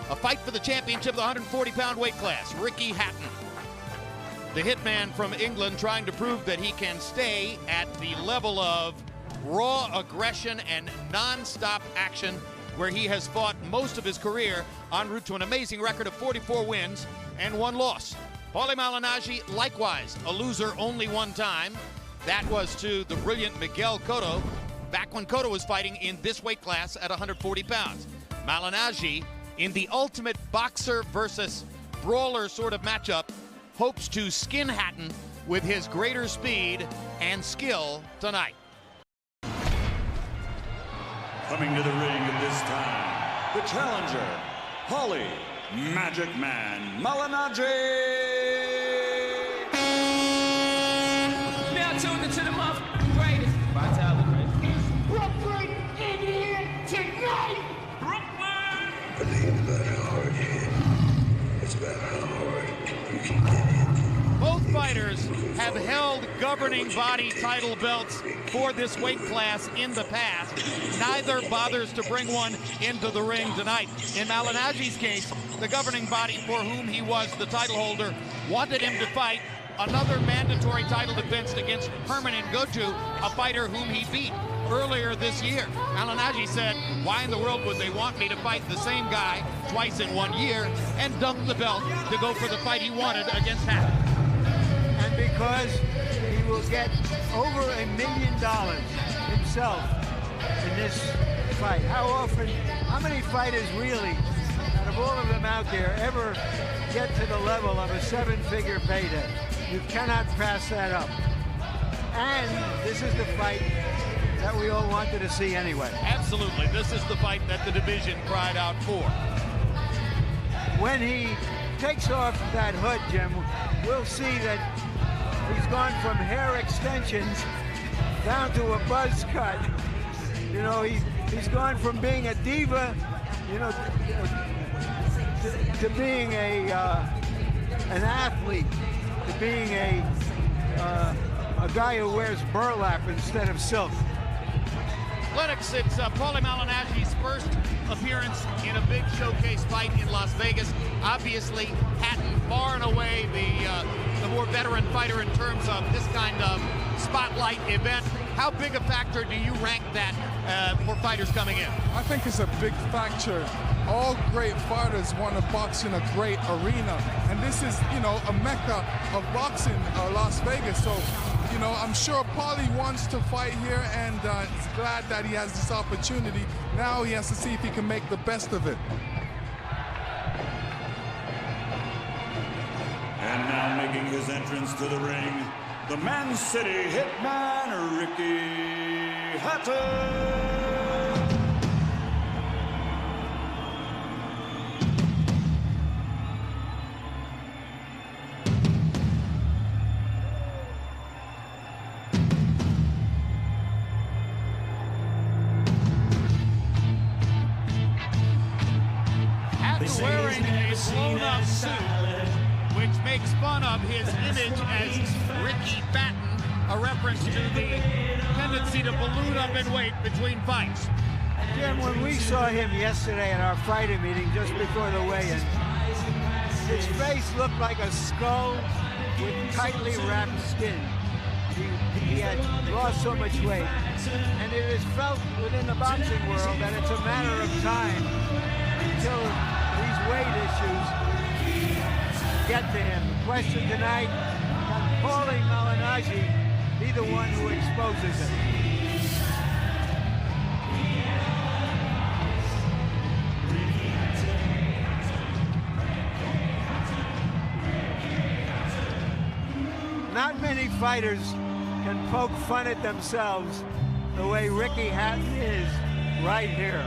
A fight for the championship of the 140-pound weight class. Ricky Hatton, the hitman from England, trying to prove that he can stay at the level of raw aggression and non-stop action where he has fought most of his career, en route to an amazing record of 44 wins and 1 loss. Paulie Malignaggi, likewise, a loser only one time. That was to the brilliant Miguel Cotto, back when Cotto was fighting in this weight class at 140 pounds. Malignaggi, in the ultimate boxer versus brawler sort of matchup, hopes to skin Hatton with his greater speed and skill tonight. Coming to the ring at this time, the challenger, Paulie Magic Man Malignaggi. Now tuned into the motherfucking greatest. Brooklyn in here tonight! Brooklyn! But it ain't about how hard you hit. It's about how hard you can get hit. Both fighters have held governing body title belts for this weight class in the past. Neither bothers to bring one into the ring tonight. In Malignaggi's case, the governing body for whom he was the title holder wanted him to fight another mandatory title defense against Herman Ngoju, a fighter whom he beat earlier this year. Malignaggi said, why in the world would they want me to fight the same guy twice in 1 year, and dumped the belt to go for the fight he wanted against Hatton. And because he will get over $1 million himself in this fight. How many fighters really, out of all of them out there, ever get to the level of a 7-figure payday? You cannot pass that up. And this is the fight that we all wanted to see anyway. Absolutely, this is the fight that the division cried out for. When he takes off that hood, Jim, we'll see that he's gone from hair extensions down to a buzz cut. You know, he's gone from being a diva, you know, to being an athlete, to being a guy who wears burlap instead of silk. Lennox, it's Paulie Malignaggi's first appearance in a big showcase fight in Las Vegas. Obviously, Hatton far and away the more veteran fighter in terms of this kind of spotlight event. How big a factor do you rank that for fighters coming in? I think it's a big factor. All great fighters want to box in a great arena, and this is, you know, a mecca of boxing, Las Vegas. So, you know, I'm sure Paulie wants to fight here, and he's glad that he has this opportunity. Now he has to see if he can make the best of it. And now making his entrance to the ring, the Man City Hitman, Ricky Hatton. Wearing a blown-up suit, which makes fun of his image as Ricky Batten, a reference to the tendency to balloon up in weight between fights. Jim, when we saw him yesterday at our fighter meeting just before the weigh-in, his face looked like a skull with tightly wrapped skin. He had lost so much weight, and it is felt within the boxing world that it's a matter of time until these weight issues get to him. The question tonight, can Paulie Malignaggi be the one who exposes it? Not many fighters can poke fun at themselves the way Ricky Hatton is right here.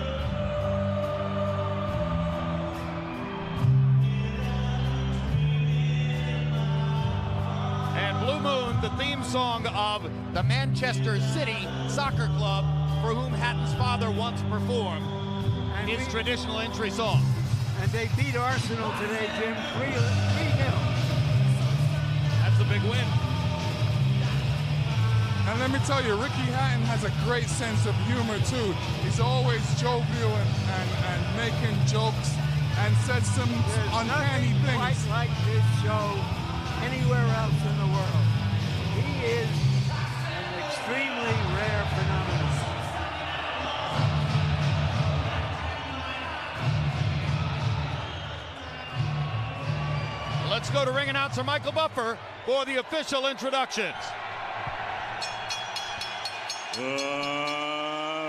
Blue Moon, the theme song of the Manchester City Soccer Club, for whom Hatton's father once performed his traditional entry song. And they beat Arsenal today, Jim, 3-0. That's a big win. And let me tell you, Ricky Hatton has a great sense of humor too. He's always jovial and making jokes. and said some uncanny There's nothing things. quite like this show anywhere else in the world. He is an extremely rare phenomenon. Let's go to ring announcer Michael Buffer for the official introductions.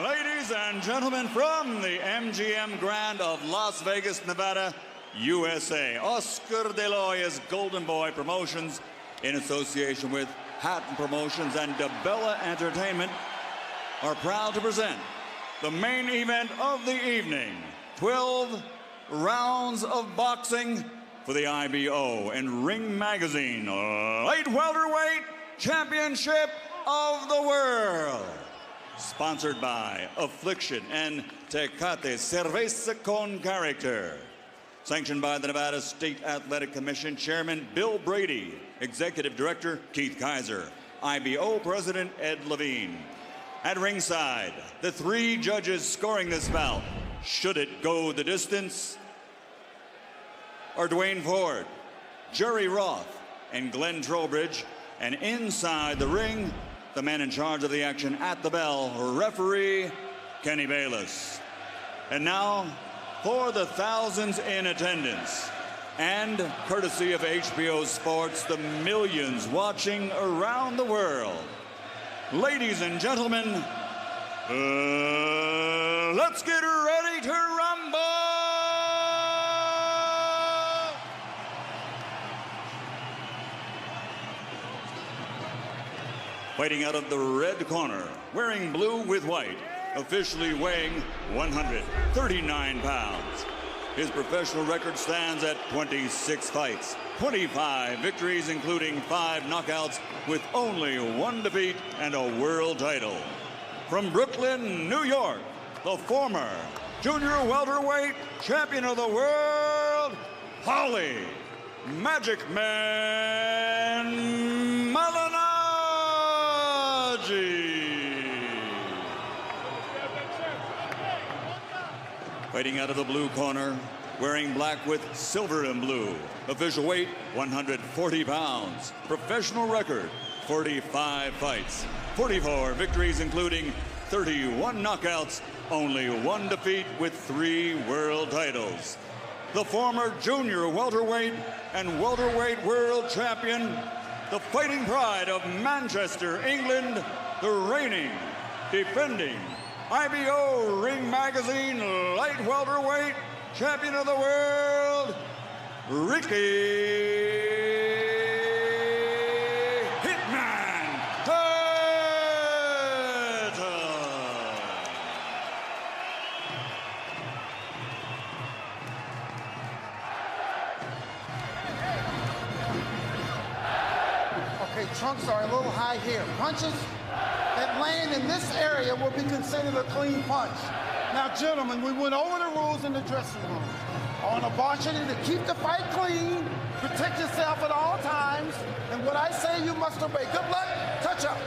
Ladies and gentlemen, from the MGM Grand of Las Vegas, Nevada, USA, Oscar De La Hoya's Golden Boy Promotions, in association with Hatton Promotions and DeBella Entertainment, are proud to present the main event of the evening. 12 rounds of boxing for the IBO and Ring Magazine Light Welterweight Championship of the World. Sponsored by Affliction and Tecate Cerveza con Character. Sanctioned by the Nevada State Athletic Commission Chairman Bill Brady, Executive Director Keith Kaiser, IBO President Ed Levine. At ringside, the 3 judges scoring this bout, should it go the distance, are Dwayne Ford, Jerry Roth, and Glenn Trowbridge. And inside the ring, the man in charge of the action at the bell, referee Kenny Bayless. And now, for the thousands in attendance, and courtesy of HBO Sports, the millions watching around the world, ladies and gentlemen, let's get ready to rumble! Fighting out of the red corner, wearing blue with white, officially weighing 139 pounds. His professional record stands at 26 fights, 25 victories, including 5 knockouts, with only 1 defeat and a world title. From Brooklyn, New York, the former junior welterweight champion of the world, Paulie, Magic Man Malignaggi. Fighting out of the blue corner, wearing black with silver and blue. Official weight, 140 pounds. Professional record, 45 fights, 44 victories, including 31 knockouts, only 1 defeat, with 3 world titles. The former junior welterweight and welterweight world champion, the fighting pride of Manchester, England, the reigning, defending IBO Ring Magazine Light Welterweight Champion of the World, Ricky Hitman Hatton. Okay, trunks are a little high here. Punches that land in this area will be considered a clean punch. Now, gentlemen, we went over the rules in the dressing room. I want to caution you to keep the fight clean, protect yourself at all times, and what I say you must obey. Good luck, touch up.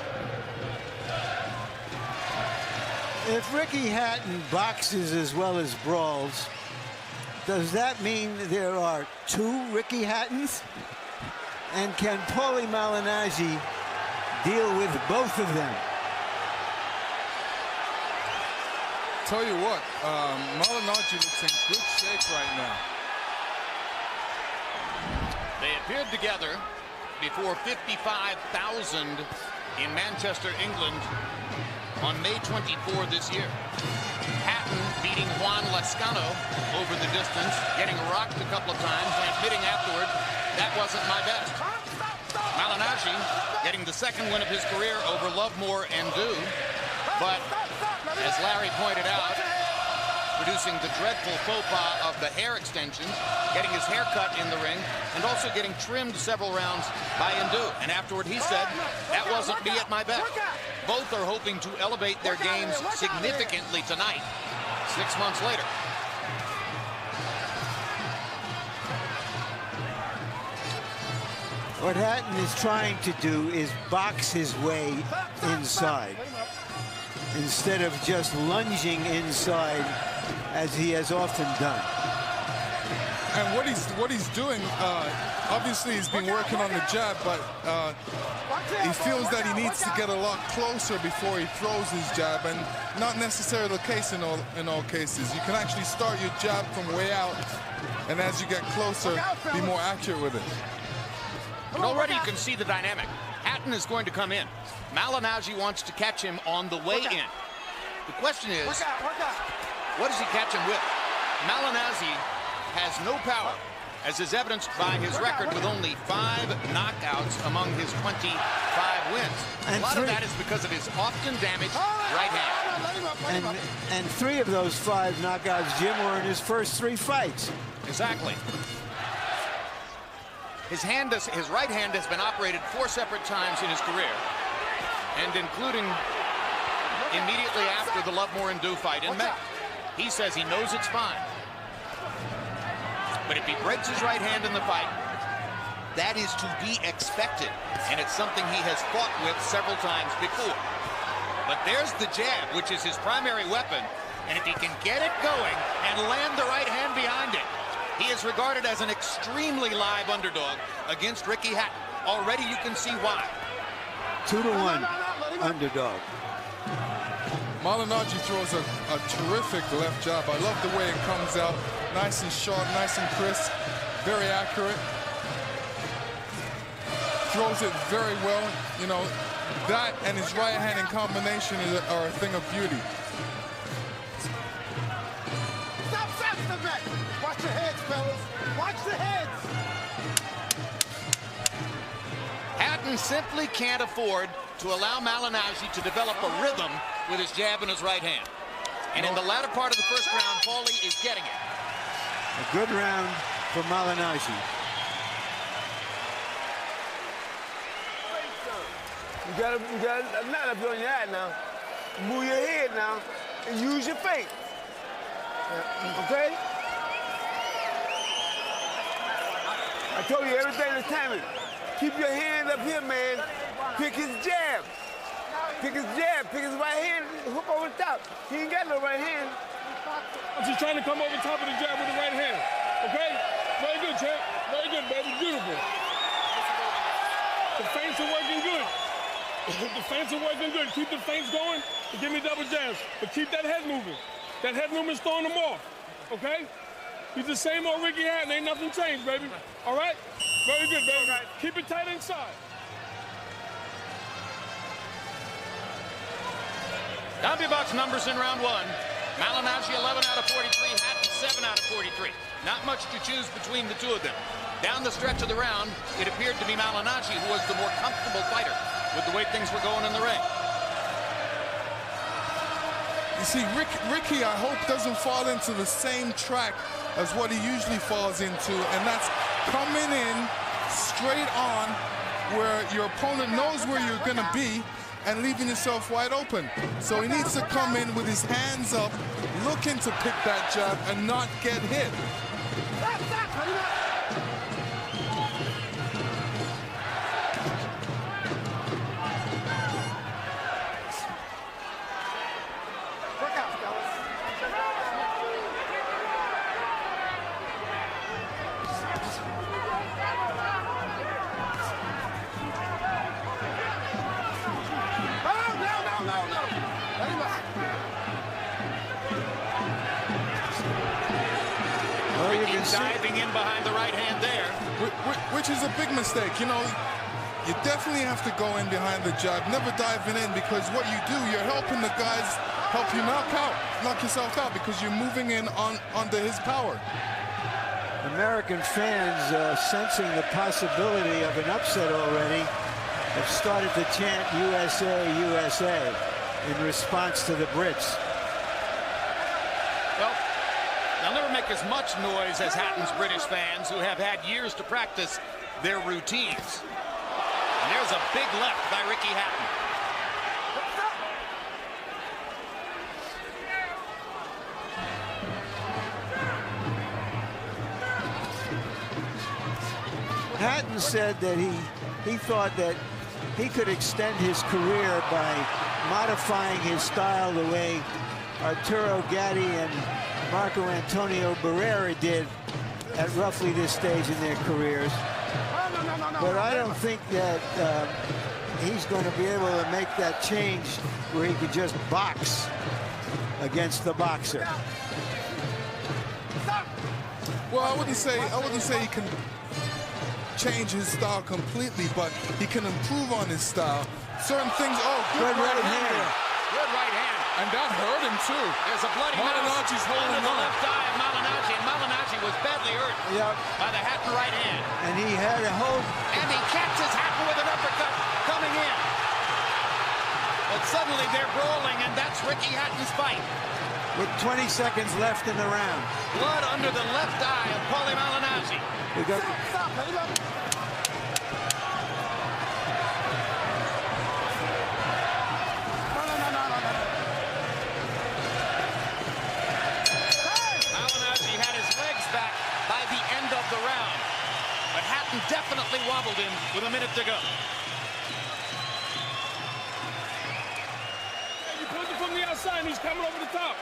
If Ricky Hatton boxes as well as brawls, does that mean there are 2 Ricky Hattons? And can Paulie Malignaggi deal with both of them? Tell you what, Malignaggi looks in good shape right now. They appeared together before 55,000 in Manchester, England on May 24 this year. Hatton beating Juan Lascano over the distance, getting rocked a couple of times and admitting afterward, that wasn't my best. Malignaggi getting the 2nd win of his career over Lovemore and Dew, but as Larry pointed out, producing the dreadful faux pas of the hair extensions, getting his hair cut in the ring, and also getting trimmed several rounds by Ndu. And afterward he said, that wasn't me at my best. Both are hoping to elevate their games significantly tonight, 6 months later. What Hatton is trying to do is box his way inside, instead of just lunging inside as he has often done. he's doing, obviously he's been working on the jab, but he feels that he needs to get a lot closer before he throws his jab, and not necessarily the case in all cases. You can actually start your jab from way out, and as you get closer, be more accurate with it. And already you can see the dynamic. Hatton is going to come in. Malignaggi wants to catch him on the way in. The question is, what does he catch him with? Malignaggi has no power, as is evidenced by his record with only 5 knockouts among his 25 wins. And a lot of that is because of his often damaged right hand. And 3 of those 5 knockouts, Jim, were in his first 3 fights. Exactly. His right hand has been operated 4 separate times in his career, and including immediately after the Lovemore and Dew fight in May. He says he knows it's fine. But if he breaks his right hand in the fight, that is to be expected. And it's something he has fought with several times before. But there's the jab, which is his primary weapon. And if he can get it going and land the right hand behind it, he is regarded as an extremely live underdog against Ricky Hatton. Already you can see why. 2-1 underdog. Malignaggi throws a terrific left jab. I love the way it comes out. Nice and sharp, nice and crisp, very accurate. Throws it very well. You know, that and his right hand in combination are a thing of beauty. Stop the back. Watch your heads, fellas. Watch the heads. Hatton simply can't afford to allow Malignaggi to develop a rhythm with his jab and his right hand. And in the latter part of the first round, Paulie is getting it. A good round for Malignaggi. You gotta not up on your hat now. Move your head now and use your feet. Okay? I told you everything is timing. Keep your hand up here, man. Pick his jab. Pick his jab. Pick his right hand. Hook over the top. He ain't got no right hand. I'm just trying to come over top of the jab with the right hand. Okay? Very good, champ. Very good, baby. Beautiful. The feints are working good. The feints are working good. Keep the feints going and give me double jabs. But keep that head moving. That head movement's throwing them off. Okay? He's the same old Ricky Hatton. Ain't nothing changed, baby. All right? Very good, baby. Right. Keep it tight inside. CompuBox numbers in round 1. Malignaggi 11 out of 43, Hatton 7 out of 43. Not much to choose between the two of them. Down the stretch of the round, it appeared to be Malignaggi who was the more comfortable fighter with the way things were going in the ring. You see, Ricky, I hope, doesn't fall into the same track as what he usually falls into, and that's coming in straight on where your opponent knows where you're going to be and leaving yourself wide open. So he needs to come in with his hands up, looking to pick that jab and not get hit. Diving in behind the right hand there. Which is a big mistake. You know, you definitely have to go in behind the jab, never diving in, because what you do, you're helping the guys help you knock yourself out because you're moving in under his power. American fans, sensing the possibility of an upset already, have started to chant USA, USA in response to the Brits. Well, they'll never make as much noise as Hatton's British fans, who have had years to practice their routines. And there's a big left by Ricky Hatton. Hatton said that he thought that he could extend his career by modifying his style the way Arturo Gatti and Marco Antonio Barrera did at roughly this stage in their careers. But I don't think that he's going to be able to make that change where he could just box against the boxer. Well, I wouldn't say he can change his style completely, but he can improve on his style. Certain things. Oh, good right hand. Good right hand. And that hurt him too. There's a bloody Malignaggi's holding under the on. left eye of Malignaggi, and Malignaggi was badly hurt by the Hatton right hand. And he had a hold. And he catches Hatton with an uppercut coming in. But suddenly they're brawling, and that's Ricky Hatton's fight. With 20 seconds left in the round. Blood under the left eye of Paulie Malignaggi. We got Malignaggi had his legs back by the end of the round. But Hatton definitely wobbled him with a minute to go. You punch it from the outside, and he's coming over the top.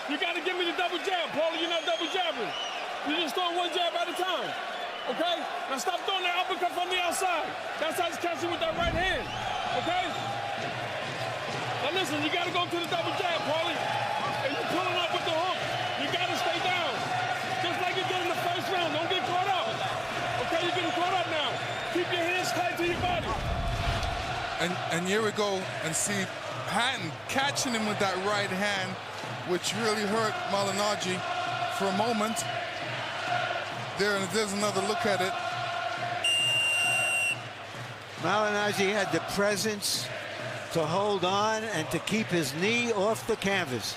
You got to give me the double jab, Paulie. You're not double jabbing. You're just throwing one jab at a time. Okay? Now stop throwing that uppercut from the outside. That's how he's catching with that right hand. Okay? Now listen, you got to go to the double jab, Paulie. And you're pulling up with the hook. You got to stay down. Just like you did in the first round. Don't get caught up. Okay? You're getting caught up now. Keep your hands tight to your body. And here we go and see Hatton catching him with that right hand, which really hurt Malignaggi for a moment. There's another look at it. Malignaggi had the presence to hold on and to keep his knee off the canvas.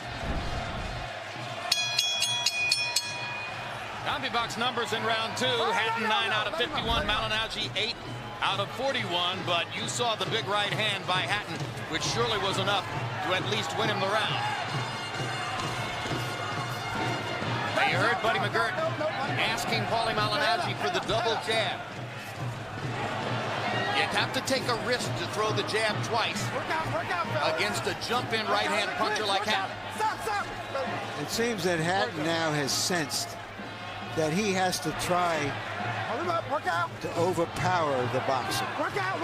CompuBox numbers in round two. Hatton 9 out of 51. Malignaggi 8 out of 41. But you saw the big right hand by Hatton, which surely was enough to at least win him the round. You heard Buddy McGirt asking Paulie Malignaggi for the double jab. You'd have to take a risk to throw the jab twice against a jump-in right-hand puncher like Hatton. It seems that Hatton now has sensed that he has to try to overpower the boxer. Work out.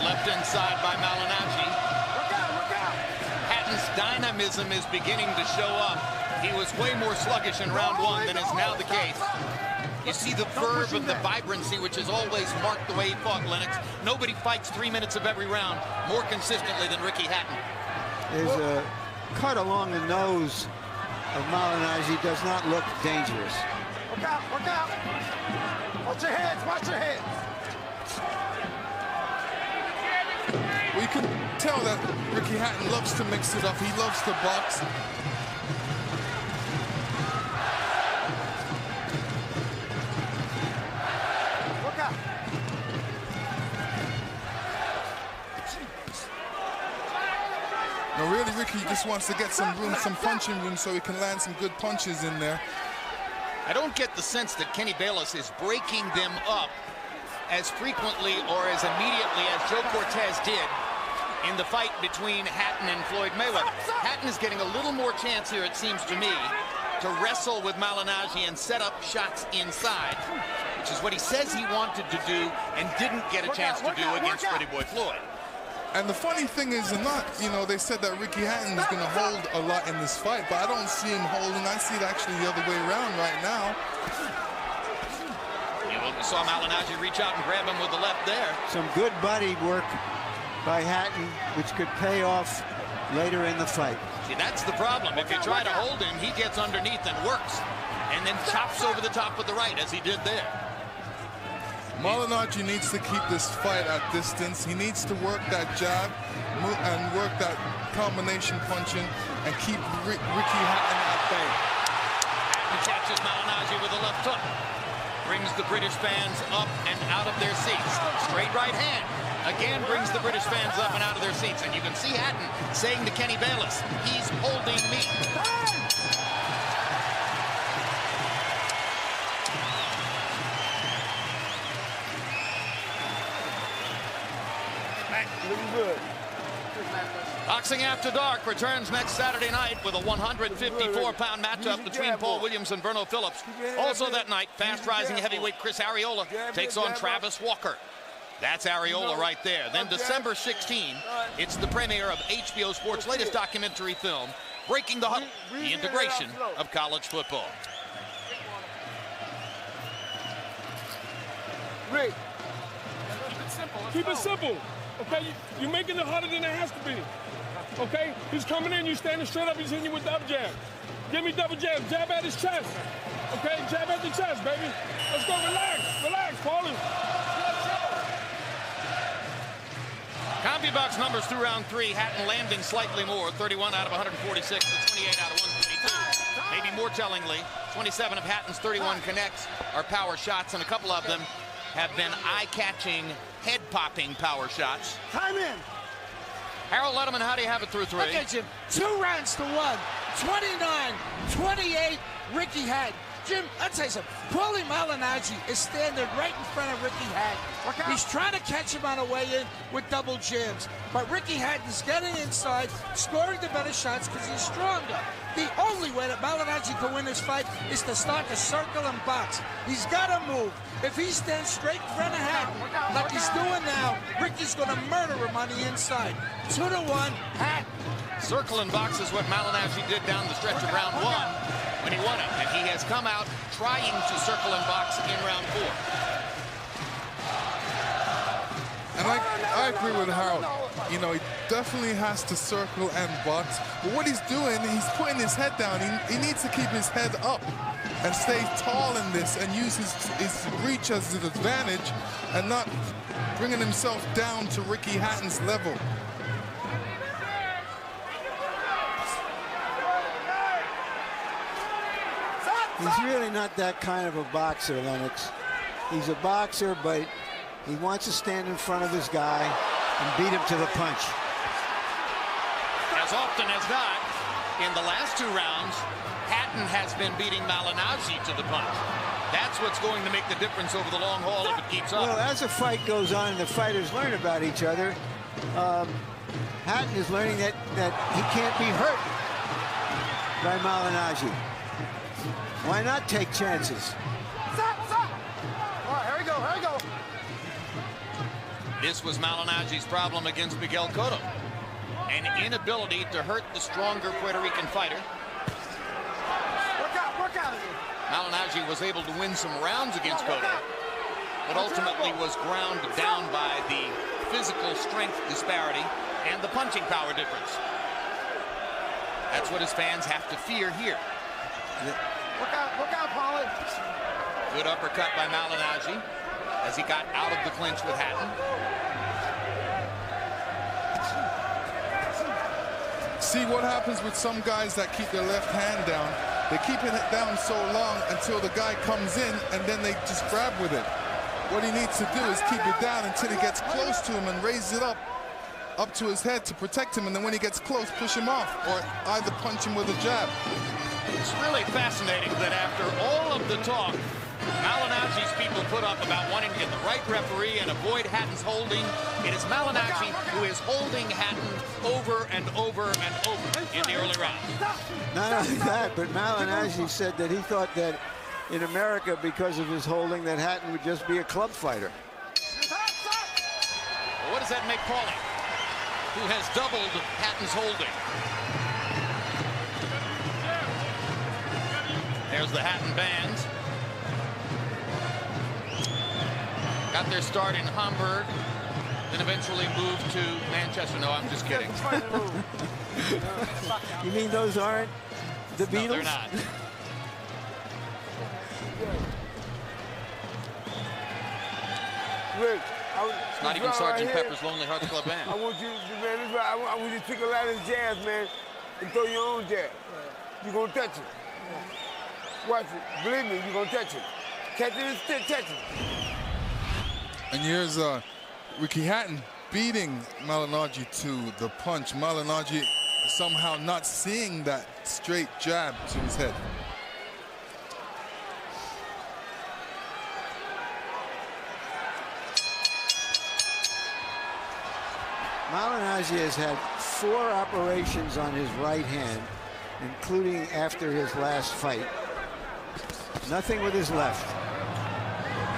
Left inside by Malignaggi. Hatton's dynamism is beginning to show up. He was way more sluggish in round one than is now the case. You see the verve and the vibrancy, which has always marked the way he fought Lennox. Nobody fights 3 minutes of every round more consistently than Ricky Hatton. There's a cut along the nose of Malignaggi. Does not look dangerous. Work out. Watch your heads. We can tell that Ricky Hatton loves to mix it up. He loves to box. Look out. Now really, Ricky just wants to get some room, some punching room, so he can land some good punches in there. I don't get the sense that Kenny Bayless is breaking them up as frequently or as immediately as Joe Cortez did in the fight between Hatton and Floyd Mayweather. Hatton is getting a little more chance here, it seems to me, to wrestle with Malignaggi and set up shots inside, which is what he says he wanted to do and didn't get a chance to do against Pretty Boy Floyd. And the funny thing is, they said that Ricky Hatton is going to hold a lot in this fight, but I don't see him holding. I see it actually the other way around right now. You saw Malignaggi reach out and grab him with the left there. Some good body work by Hatton, which could pay off later in the fight. See, that's the problem. If you try to hold him, he gets underneath and works, and then chops over the top with the right, as he did there. Malignaggi needs to keep this fight at distance. He needs to work that jab and work that combination punching and keep Ricky Hatton at bay. Hatton catches Malignaggi with a left hook. Brings the British fans up and out of their seats. Straight right hand. Again brings the British fans up and out of their seats. And you can see Hatton saying to Kenny Bayless, he's holding me. Looking good. Boxing After Dark returns next Saturday night with a 154-pound matchup between Paul Williams and Verno Phillips. Also that night, fast-rising heavyweight Chris Arreola takes on Travis Walker. That's Arreola right there. Then December 16, it's the premiere of HBO Sports' latest documentary film, Breaking the Huddle, the integration of college football. Rick. Keep it simple. Okay, you're making it harder than it has to be. Okay, he's coming in, you standing straight up, he's hitting you with double jab. Give me double jab, jab at his chest. Okay, jab at the chest, baby. Let's go, relax, Paulie. CompuBox numbers through round 3, Hatton landing slightly more, 31 out of 146 to 28 out of 122. Maybe more tellingly, 27 of Hatton's 31 connects are power shots, and a couple of them have been eye-catching, head-popping power shots. Time in. Harold Letterman, how do you have it through 3? Look at Jim, 2 rounds to 1, 29-28, Ricky Hatton. Jim, I'll tell you something. Paulie Malignaggi is standing right in front of Ricky Hatton. He's trying to catch him on the way in with double jabs. But Ricky Hatton's getting inside, scoring the better shots because he's stronger. The only way that Malignaggi can win this fight is to start to circle and box. He's got to move. If he stands straight in front of Hatton, like he's doing now, Ricky's going to murder him on the inside. 2-1, Hatton. Circle and box is what Malignaggi did down the stretch of round 1 when he won it, and he has come out trying to circle and box in round 4. And I agree with Harold. You know, he definitely has to circle and box. But what he's doing, he's putting his head down. He needs to keep his head up and stay tall in this and use his reach as an advantage and not bringing himself down to Ricky Hatton's level. He's really not that kind of a boxer, Lennox. He's a boxer, but he wants to stand in front of his guy and beat him to the punch. As often as not, in the last 2 rounds, Hatton has been beating Malignaggi to the punch. That's what's going to make the difference over the long haul if it keeps up. Well, as the fight goes on and the fighters learn about each other, Hatton is learning that he can't be hurt by Malignaggi. Why not take chances? Stop! All right, here we go. This was Malignaggi's problem against Miguel Cotto. An inability to hurt the stronger Puerto Rican fighter. Work out. Malignaggi was able to win some rounds against Cotto, but ultimately was ground down by the physical strength disparity and the punching power difference. That's what his fans have to fear here. Work out, Paulie. Good uppercut by Malignaggi as he got out of the clinch with Hatton. See what happens with some guys that keep their left hand down. They keep it down so long until the guy comes in and then they just grab with it. What he needs to do is keep it down until he gets close to him and raise it up to his head to protect him, and then when he gets close, push him off or either punch him with a jab. It's really fascinating that after all of the talk Malignaggi's people put up about wanting to get the right referee and avoid Hatton's holding, it is Malignaggi who is holding Hatton over and over and over in the early rounds. Not only that, but Malignaggi said that he thought that in America, because of his holding, that Hatton would just be a club fighter. Well, what does that make Paulie, who has doubled Hatton's holding? There's the Hatton band. Got their start in Hamburg, then eventually moved to Manchester. No, I'm just kidding. You mean those aren't the Beatles? No, they're not. Rick, It's not even Sgt. Pepper's Lonely Hearts Club Band. I want you, man, I want you to take a lot of jabs, man, and throw your own jab. You're going to touch it. Watch it. Believe me, you're going to touch it. Catch it and still touch it. And here's Ricky Hatton beating Malignaggi to the punch. Malignaggi somehow not seeing that straight jab to his head. Malignaggi has had 4 operations on his right hand, including after his last fight. Nothing with his left.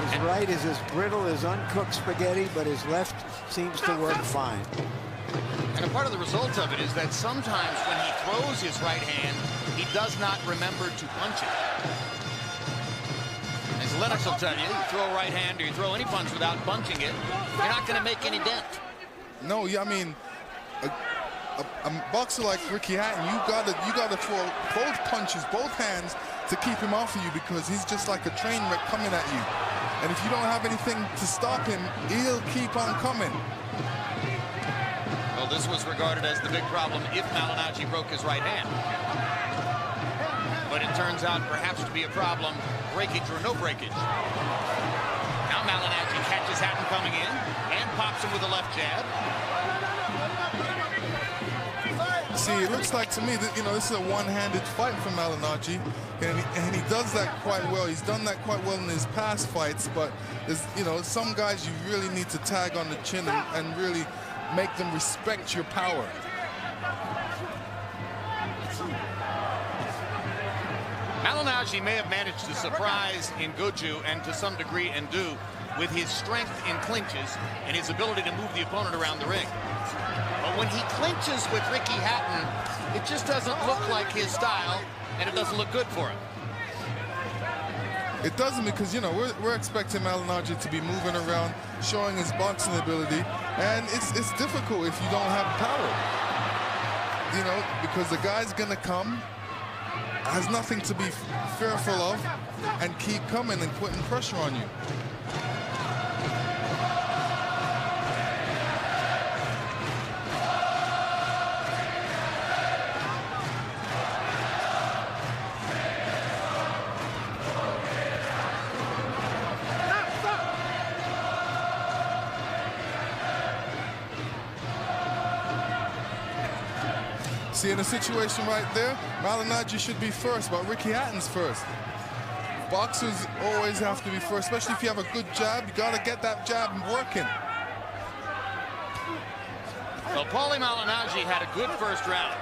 His right is as brittle as uncooked spaghetti, but his left seems to work fine. And a part of the result of it is that sometimes when he throws his right hand, he does not remember to punch it. As Lennox will tell you, you throw a right hand or you throw any punch without punching it, you're not going to make any dent. No, yeah, I mean, a boxer like Ricky Hatton, you gotta throw both punches, both hands, to keep him off of you, because he's just like a train wreck coming at you. And if you don't have anything to stop him, he'll keep on coming. Well, this was regarded as the big problem if Malignaggi broke his right hand. But it turns out perhaps to be a problem, breakage or no breakage. Now Malignaggi catches Hatton coming in and pops him with a left jab. See, it looks like to me that, you know, this is a one-handed fight for Malignaggi, and he does that quite well. He's done that quite well in his past fights, but there's, you know, some guys you really need to tag on the chin and really make them respect your power. Malignaggi may have managed to surprise Ngoju and to some degree Ndu with his strength in clinches and his ability to move the opponent around the ring. But when he clinches with Ricky Hatton, it just doesn't look like his style, and it doesn't look good for him. It doesn't, because, you know, we're expecting Malignaggi to be moving around, showing his boxing ability, and it's difficult if you don't have power. You know, because the guy's gonna come, has nothing to be fearful of, and keep coming and putting pressure on you. See, in a situation right there, Malignaggi should be first, but Ricky Hatton's first. Boxers always have to be first, especially if you have a good jab. You got to get that jab working. Well, Paulie Malignaggi had a good first round,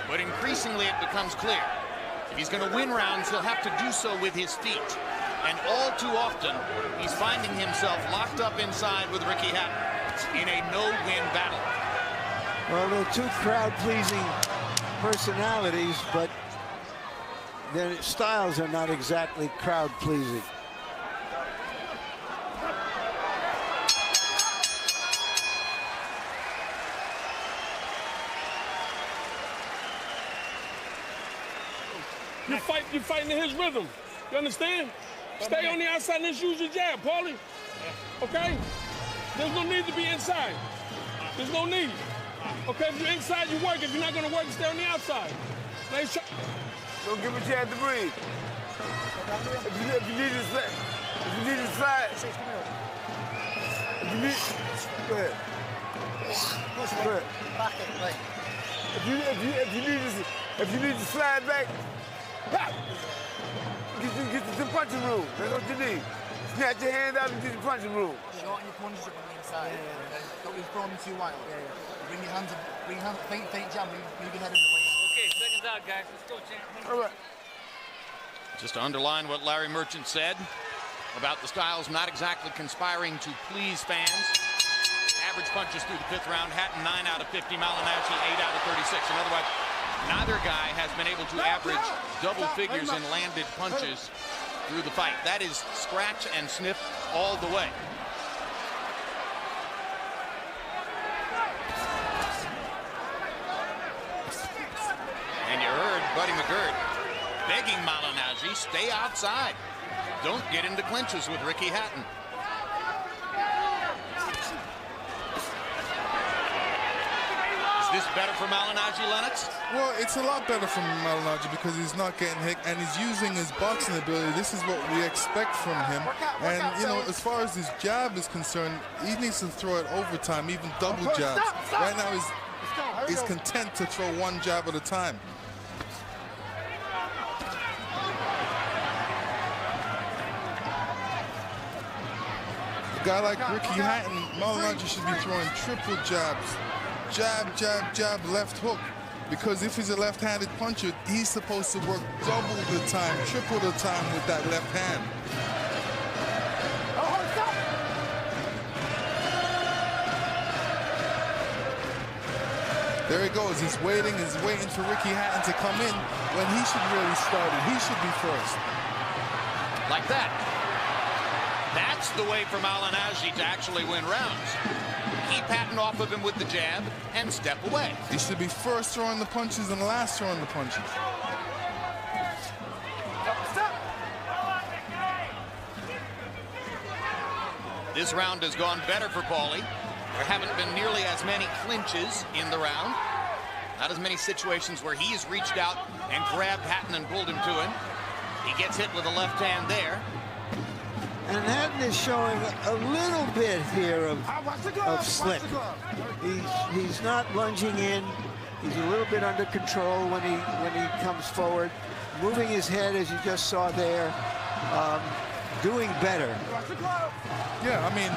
but increasingly it becomes clear. If he's going to win rounds, he'll have to do so with his feet. And all too often, he's finding himself locked up inside with Ricky Hatton in a no-win battle. Well, they're two crowd-pleasing personalities, but their styles are not exactly crowd-pleasing. You're fighting in his rhythm. You understand? Stay on the outside and just use your jab, Paulie. Okay? There's no need to be inside. There's no need. Okay, if you're inside, you work. If you're not going to work, stay on the outside. Don't give him a chance to breathe. If you need to slide, go ahead. Go ahead. If you need to slide back, get to the punching room. That's what you need. Snatch your hand out and get to the punching room. Shorten your punches up on the inside. Don't be throwing them too wide. Bring your hands up, faint jab, move your head in the way. Okay, seconds out, guys. Let's go, champ. All right. Just to underline what Larry Merchant said about the styles not exactly conspiring to please fans. Average punches through the 5th round. Hatton 9 out of 50. Malignaggi 8 out of 36. In other words, neither guy has been able to average double figures in landed punches through the fight. That is scratch and sniff all the way. And you heard Buddy McGirt begging Malignaggi, stay outside. Don't get into clinches with Ricky Hatton. Is this better for Malignaggi, Lennox? Well, it's a lot better for Malignaggi because he's not getting hit and he's using his boxing ability. This is what we expect from him. And, you know, as far as his jab is concerned, he needs to throw it overtime, even double jabs. Right now, he's content to throw one jab at a time. A guy like Ricky Hatton, Malignaggi should be throwing triple jabs jab, jab, jab, left hook. Because if he's a left-handed puncher, he's supposed to work double the time, triple the time with that left hand. There he goes. He's waiting for Ricky Hatton to come in when he should really start it. He should be first. Like that. That's the way for Malignaggi to actually win rounds. Keep Hatton off of him with the jab and step away. He should be first throwing the punches and last throwing the punches. This round has gone better for Paulie. There haven't been nearly as many clinches in the round. Not as many situations where he's reached out and grabbed Hatton and pulled him to him. He gets hit with a left hand there. And Hatton is showing a little bit here of slip. He's not lunging in. He's a little bit under control when he comes forward, moving his head as you just saw there, doing better. Yeah, I mean,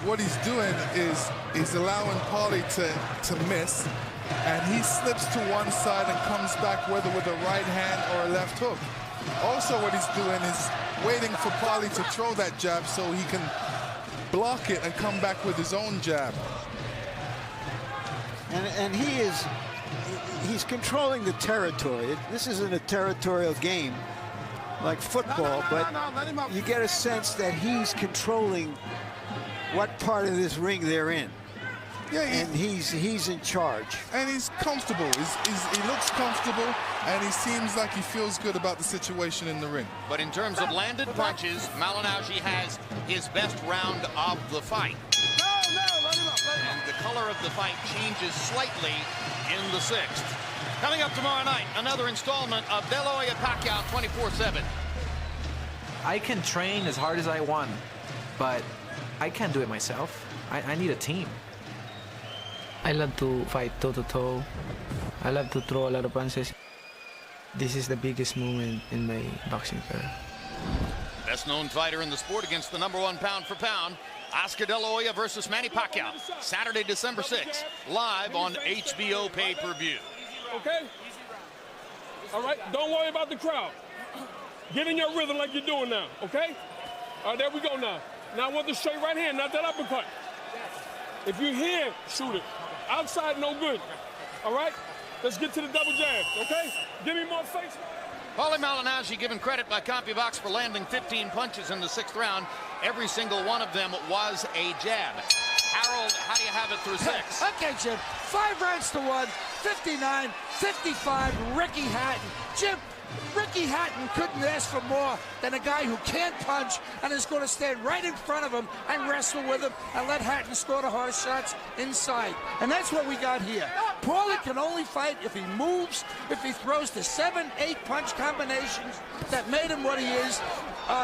what he's doing is he's allowing Paulie to miss, and he slips to one side and comes back whether with a right hand or a left hook. Also, what he's doing is waiting for Paulie to throw that jab so he can block it and come back with his own jab. And he's controlling the territory. This isn't a territorial game like football, but you get a sense that he's controlling what part of this ring they're in. Yeah, and he's in charge. And he's comfortable. He looks comfortable, and he seems like he feels good about the situation in the ring. But in terms of landed punches, Malignaggi has his best round of the fight. And the color of the fight changes slightly in the sixth. Coming up tomorrow night, another installment of De La Hoya Pacquiao 24/7. I can train as hard as I want, but I can't do it myself. I need a team. I love to fight toe-to-toe. I love to throw a lot of punches. This is the biggest moment in my boxing career. Best known fighter in the sport against the #1 pound for pound, Oscar De La Hoya versus Manny Pacquiao, Saturday, December 6th, live on HBO pay-per-view. Okay? All right, don't worry about the crowd. Get in your rhythm like you're doing now, okay? All right, there we go now. Now I want the straight right hand, not that uppercut. If you're here, shoot it. Outside, no good. All right? Let's get to the double jab, okay? Give me more face. Paulie Malignaggi given credit by CompuBox for landing 15 punches in the 6th round. Every single one of them was a jab. Harold, how do you have it through 6? Okay, Jim. 5 rounds to 1, 59-55, Ricky Hatton. Jim, Ricky Hatton couldn't ask for more than a guy who can't punch and is going to stand right in front of him and wrestle with him and let Hatton score the hard shots inside. And that's what we got here. Paulie can only fight if he moves, if he throws the 7-8 punch combinations that made him what he is.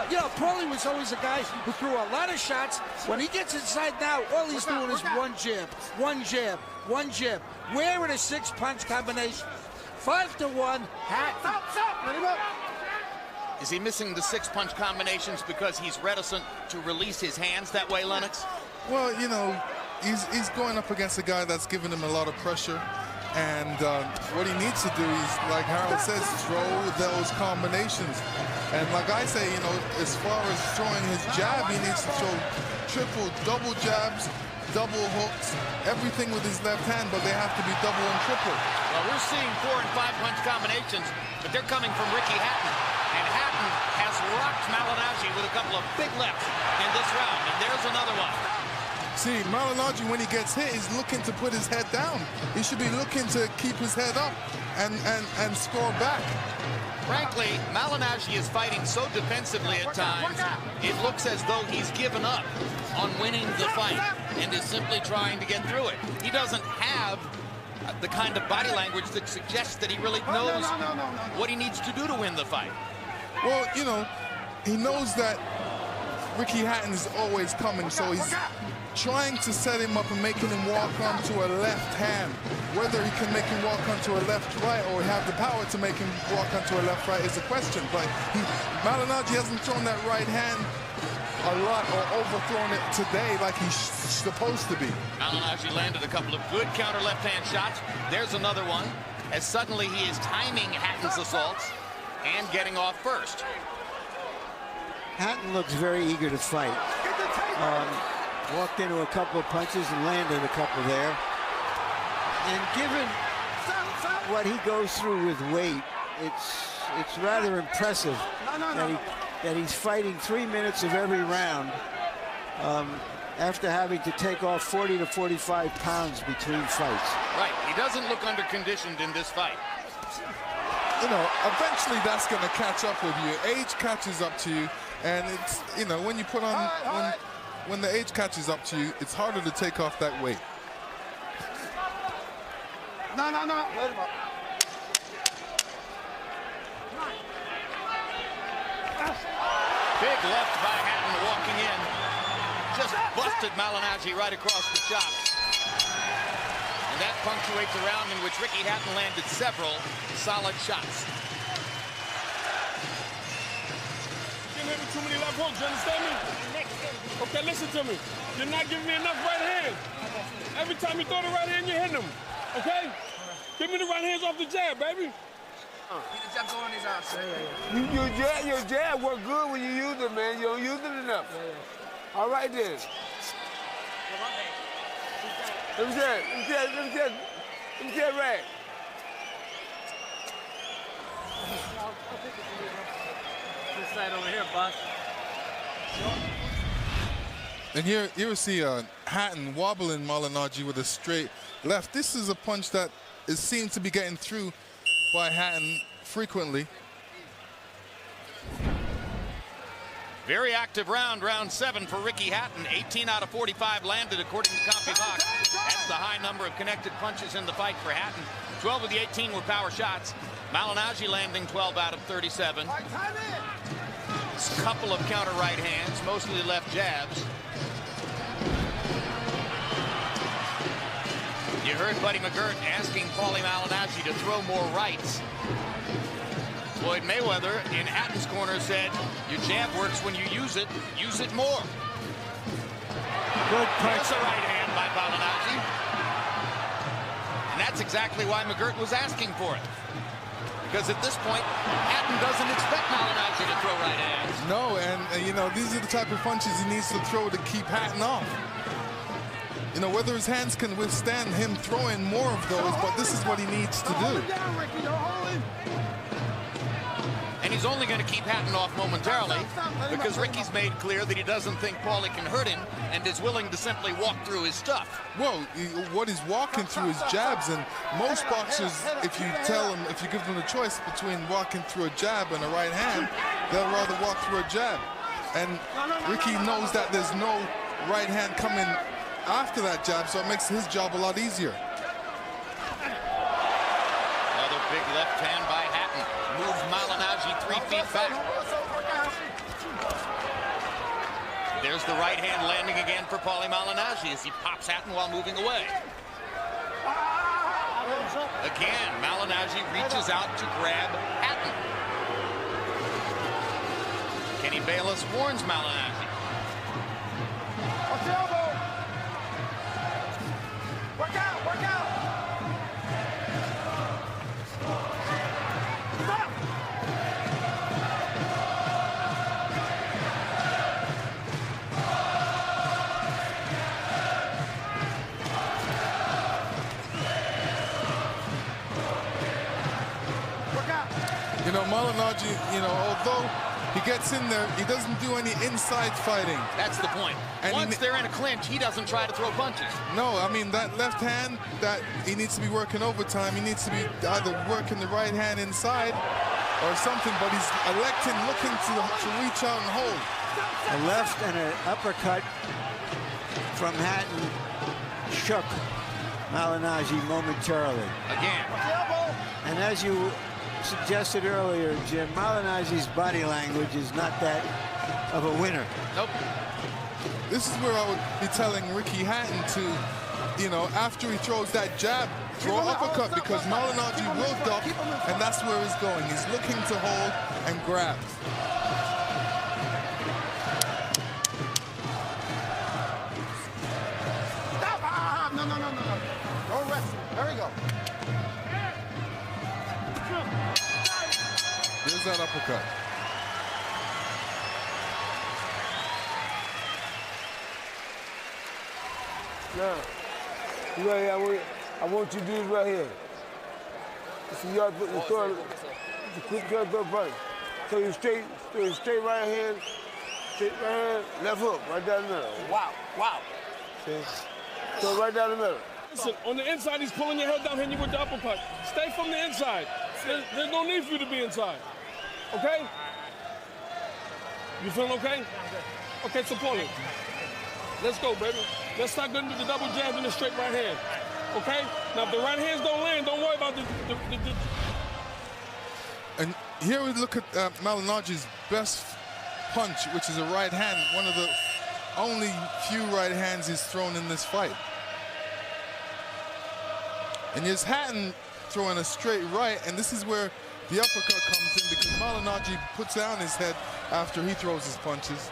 You know, Paulie was always a guy who threw a lot of shots. When he gets inside now, all he's doing is one jab, one jab, one jab. Where are the 6 punch combinations? 5-1, Hatton. Is he missing the 6 punch combinations because he's reticent to release his hands that way, Lennox? Well, you know, he's going up against a guy that's giving him a lot of pressure. And what he needs to do is, like Harold says, throw those combinations. And like I say, you know, as far as throwing his jab, he needs to throw triple, double jabs, double hooks, everything with his left hand, but they have to be double and triple. Well, we're seeing 4 and 5 punch combinations, but they're coming from Ricky Hatton. And Hatton has rocked Malignaggi with a couple of big lefts in this round, and there's another one. See, Malignaggi, when he gets hit, he's looking to put his head down. He should be looking to keep his head up and score back. Frankly, Malignaggi is fighting so defensively at times, it looks as though he's given up on winning the fight and is simply trying to get through it. He doesn't have the kind of body language that suggests that he really knows what he needs to do to win the fight. Well, you know, he knows that Ricky Hatton is always coming, so he's trying to set him up and making him walk onto a left hand. Whether he can make him walk onto a left right or have the power to make him walk onto a left right is a question. But Malignaggi hasn't thrown that right hand a lot or overthrown it today like he's supposed to be. Malignaggi landed a couple of good counter left-hand shots. There's another one, as suddenly he is timing Hatton's assaults and getting off first. Hatton looks very eager to fight. Walked into a couple of punches and landed a couple there. And given what he goes through with weight, it's rather impressive that he's fighting 3 minutes of every round after having to take off 40 to 45 pounds between fights. Right, he doesn't look under-conditioned in this fight. You know, eventually that's going to catch up with you. Age catches up to you, and it's, you know, when you put on, when the age catches up to you, it's harder to take off that weight. No. Big left by Hatton walking in. Just busted Malignaggi right across the chops. And that punctuates a round in which Ricky Hatton landed several solid shots. You're giving me too many left hooks, you understand me? Okay, listen to me. You're not giving me enough right hand. Every time you throw the right hand, you're hitting them. Okay? Give me the right hands off the jab, baby. Keep the jab going on his ass. Your jab work good when you use it, man. You don't use it enough. All right, then. Let me see it, right. This side over here, boss. And here we see Hatton wobbling Malignaggi with a straight left. This is a punch that seems to be getting through by Hatton frequently. Very active round 7 for Ricky Hatton. 18 out of 45 landed according to CompuBox. That's the high number of connected punches in the fight for Hatton. 12 of the 18 were power shots. Malignaggi landing 12 out of 37. A couple of counter right hands, mostly left jabs. You heard Buddy McGirt asking Paulie Malignaggi to throw more rights. Floyd Mayweather in Hatton's corner said, your jab works when you use it more. Good punch. There's a right hand by Malignaggi. And that's exactly why McGirt was asking for it. Because at this point, Hatton doesn't expect Malignaggi to throw right hands. No, and you know, these are the type of punches he needs to throw to keep Hatton off. You know, whether his hands can withstand him throwing more of those, but this is what he needs to do. And he's only going to keep Hatton off momentarily because Ricky's made clear that he doesn't think Paulie can hurt him and is willing to simply walk through his stuff. Well, what he's walking through is jabs, and most boxers, if you give them the choice between walking through a jab and a right hand, they'll rather walk through a jab. And Ricky knows that there's no right hand coming after that jab, so it makes his job a lot easier. Another big left hand by Hatton. Moves Malignaggi 3 feet back. There's the right hand landing again for Paulie Malignaggi as he pops Hatton while moving away. Again, Malignaggi reaches out to grab Hatton. Kenny Bayless warns Malignaggi. Work out, work out. Stop. Work out. You know, Malignaggi, you know, although he gets in there, he doesn't do any inside fighting. That's the point. And once they're in a clinch, he doesn't try to throw punches. No, I mean, that left hand, that he needs to be working overtime. He needs to be either working the right hand inside or something, but he's looking to reach out and hold. A left and an uppercut from Hatton shook Malignaggi momentarily. Again. And as you suggested earlier, Jim, Malignaggi's body language is not that of a winner. Nope. This is where I would be telling Ricky Hatton to, you know, after he throws that jab, throw an uppercut, because Malignaggi will duck, and that's where he's going. He's looking to hold and grab. that uppercut. Now, right here, I want you to do this right here. So you have to put the throw, the quick throw punch. So you straight right hand, left hook, right down the middle. Wow, wow. See? So right down the middle. Listen, on the inside, he's pulling your head down, hitting you with the uppercut. Stay from the inside. There's no need for you to be inside. Okay? You feeling okay? Okay, so Paulie, let's go, baby. Let's start getting to the double jab and the straight right hand. Okay? Now, if the right hands don't land, don't worry about the And here we look at Malignaggi's best punch, which is a right hand, one of the only few right hands he's thrown in this fight. And here's Hatton throwing a straight right, and this is where the uppercut comes in because Malignaggi puts down his head after he throws his punches.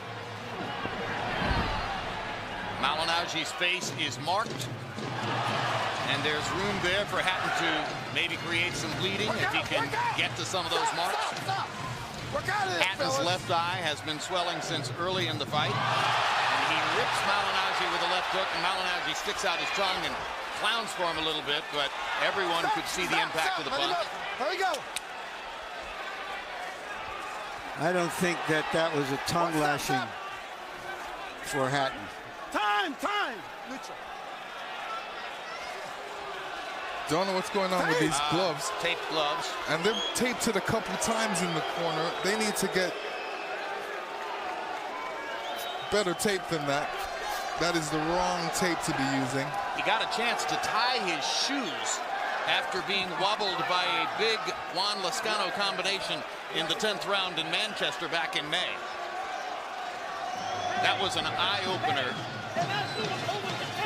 Malignaggi's face is marked, and there's room there for Hatton to maybe create some bleeding if he can get to some of those marks. Hatton's left eye has been swelling since early in the fight. And he rips Malignaggi with a left hook, and Malignaggi sticks out his tongue and clowns for him a little bit, but everyone could see the impact of the punch. Here we go. I don't think that was a tongue lashing for Hatton. Time. Don't know what's going on with these gloves. Taped gloves. And they're taped it a couple times in the corner. They need to get better tape than that. That is the wrong tape to be using. He got a chance to tie his shoes after being wobbled by a big Juan Lascano combination in the 10th round in Manchester back in May. That was an eye-opener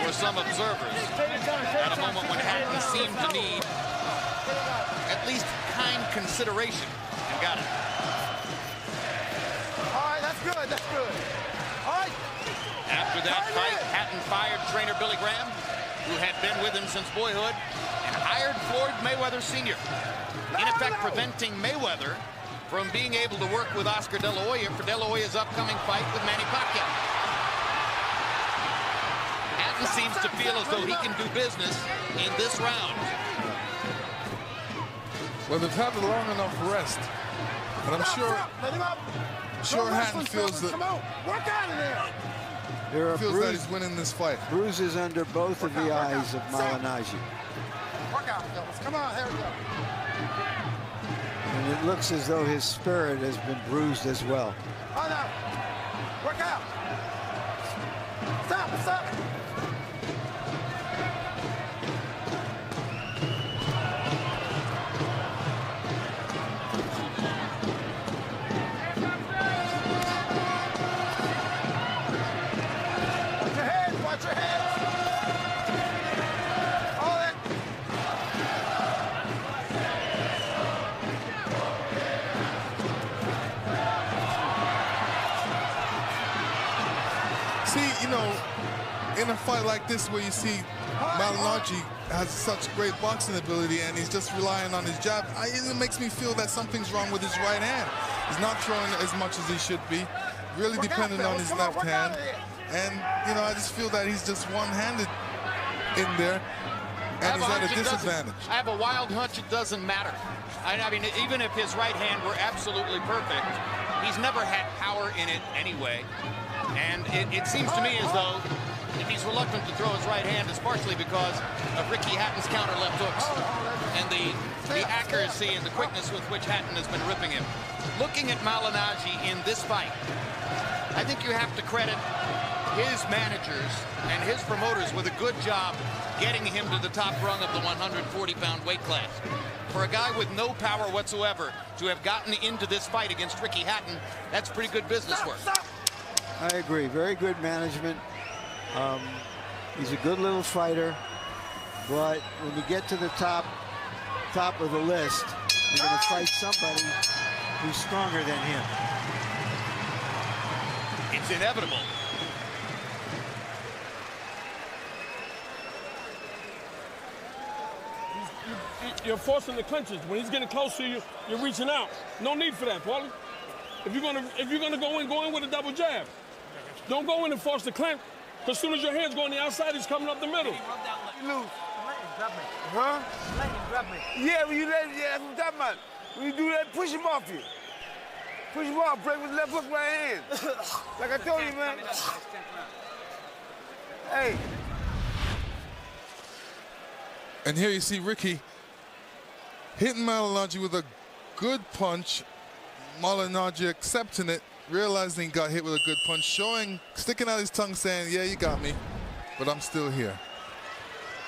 for some observers at a moment when Hatton seemed to need at least kind consideration, and got it. All right, that's good. All right. After that fight, Hatton fired trainer Billy Graham, who had been with him since boyhood, and hired Floyd Mayweather Sr., in effect preventing Mayweather from being able to work with Oscar De La Hoya for De La Hoya's upcoming fight with Manny Pacquiao. Hatton seems to feel as though he can do business in this round. Well, they've had a long enough rest, and I'm sure Hatton feels that. Work out of there. There are feels that he's winning this fight. Bruises under both of the eyes of Malignaggi. Work out, fellas. Come on, here we go. And it looks as though his spirit has been bruised as well. Oh, no. Work out. Stop. Watch your head. All that. See, you know, in a fight like this where you see Malignaggi has such great boxing ability and he's just relying on his jab, it makes me feel that something's wrong with his right hand. He's not throwing as much as he should be, really dependent on his left hand. And, you know, I just feel that he's just one-handed in there, and he's at a disadvantage. I have a wild hunch it doesn't matter. I mean, even if his right hand were absolutely perfect, he's never had power in it anyway. And it seems to me as though if he's reluctant to throw his right hand, it's partially because of Ricky Hatton's counter left hooks and the accuracy and the quickness with which Hatton has been ripping him. Looking at Malignaggi in this fight, I think you have to credit his managers and his promoters with a good job getting him to the top rung of the 140-pound weight class. For a guy with no power whatsoever to have gotten into this fight against Ricky Hatton, that's pretty good business work. I agree. Very good management. He's a good little fighter, but when you get to the top of the list, you're going to fight somebody who's stronger than him. It's inevitable. you're forcing the clinches. When he's getting close to you, you're reaching out. No need for that, Paulie. If you're gonna go in with a double jab. Don't go in and force the clinch, because as soon as your hands go on the outside, he's coming up the middle. You lose. Let him grab me. Huh? Let him grab me. Yeah, when you let him, yeah, that's what I'm talking about. When you do that, push him off you. Push him off, break with left hook, right hand. Like I told you, man. Hey. And here you see Ricky hitting Malignaggi with a good punch. Malignaggi accepting it, realizing he got hit with a good punch, sticking out his tongue saying, yeah, you got me, but I'm still here.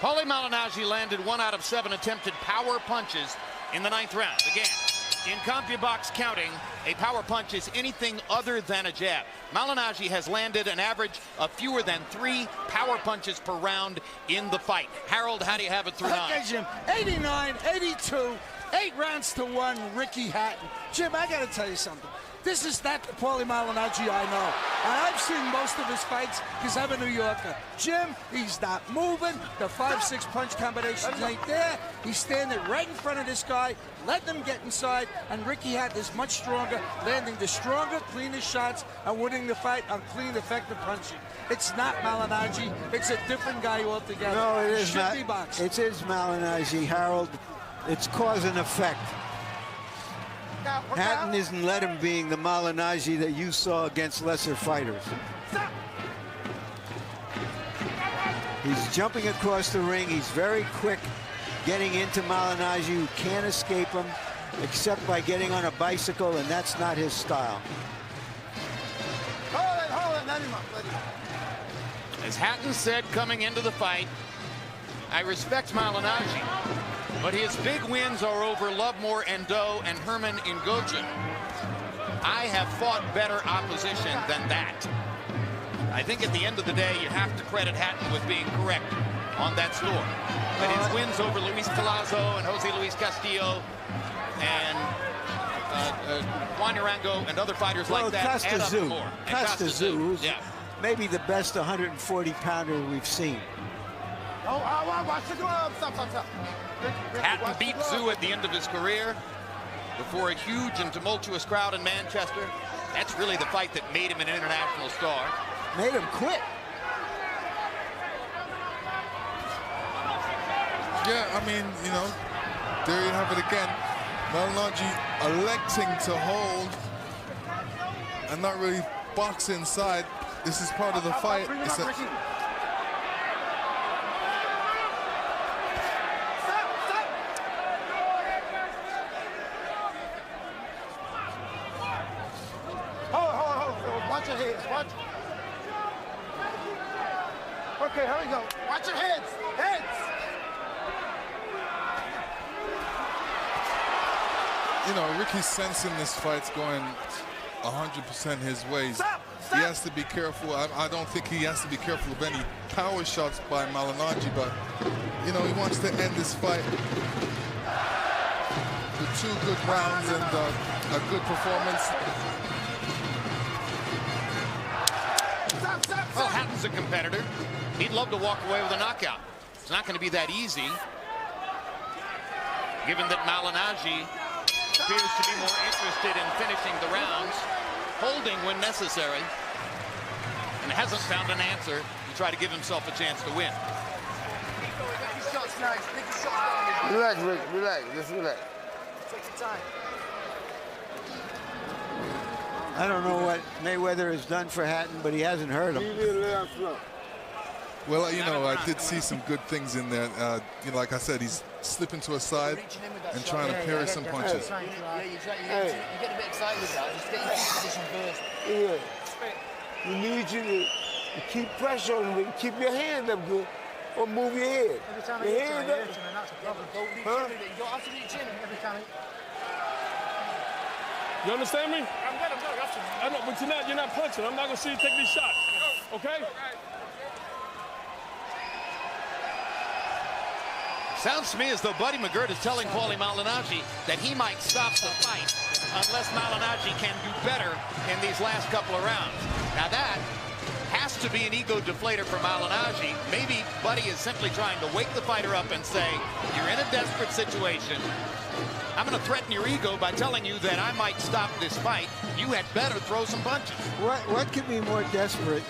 Paulie Malignaggi landed 1 out of 7 attempted power punches in the 9th round. Again, in CompuBox counting, a power punch is anything other than a jab. Malignaggi has landed an average of fewer than 3 power punches per round in the fight. Harold, how do you have it through 9? Okay, Jim, 89, 82, 8 rounds to 1, Ricky Hatton. Jim, I got to tell you something. This is not the Paulie Malignaggi I know. And I've seen most of his fights because I'm a New Yorker. Jim, he's not moving. The 5-6 punch combinations ain't there. He's standing right in front of this guy, letting him get inside, and Ricky Hatton is much stronger, landing the stronger, cleaner shots and winning the fight on clean, effective punching. It's not Malignaggi. It's a different guy altogether. No, it is not. Be boxing. It is Malignaggi, Harold. It's cause and effect. Hatton isn't let him being the Malignaggi that you saw against lesser fighters. He's jumping across the ring. He's very quick getting into Malignaggi, who can't escape him except by getting on a bicycle, and that's not his style. Hold it, let him up. As Hatton said coming into the fight, I respect Malignaggi, but his big wins are over Lovemore Endo and Herman Ngoja. I have fought better opposition than that. I think at the end of the day, you have to credit Hatton with being correct on that score. But his wins over Luis Collazo and Jose Luis Castillo and Juan Arango and other fighters like that add up more. Castazu, who's maybe the best 140-pounder we've seen. Watch the gloves. Stop. Hatton beat Zoo at the end of his career before a huge and tumultuous crowd in Manchester. That's really the fight that made him an international star. Made him quit. Yeah, I mean, you know, there you have it again. Malignaggi electing to hold and not really box inside. This is part of the fight. Watch your heads. Watch. Okay, here we go. Watch your heads. You know, Ricky's sensing this fight's going 100% his ways. He has to be careful. I don't think he has to be careful of any power shots by Malignaggi, but, you know, he wants to end this fight with 2 good rounds and a good performance. Well, Hatton's a competitor. He'd love to walk away with a knockout. It's not going to be that easy, given that Malignaggi appears to be more interested in finishing the rounds, holding when necessary, and hasn't found an answer to try to give himself a chance to win. Relax, Rick, relax. Just relax. Take your time. I don't know what Mayweather has done for Hatton, but he hasn't hurt him. Well, you know, I did see some good things in there. You know, like I said, he's slipping to a side and trying to parry some punches. You get a bit excited with that. Just get your position first. Yeah. You need you to keep pressure on him. Keep your hand up good, or move your head. Every time your hand up. That's a problem. You don't have to do chin every time. You understand me? I'm good. I know, but you're not punching. I'm not gonna see you take these shots. Okay? Sounds to me as though Buddy McGirt is telling Paulie Malignaggi that he might stop the fight unless Malignaggi can do better in these last couple of rounds. Now that has to be an ego deflator for Malignaggi. Maybe Buddy is simply trying to wake the fighter up and say, you're in a desperate situation. I'm going to threaten your ego by telling you that I might stop this fight. You had better throw some punches. What could be more desperate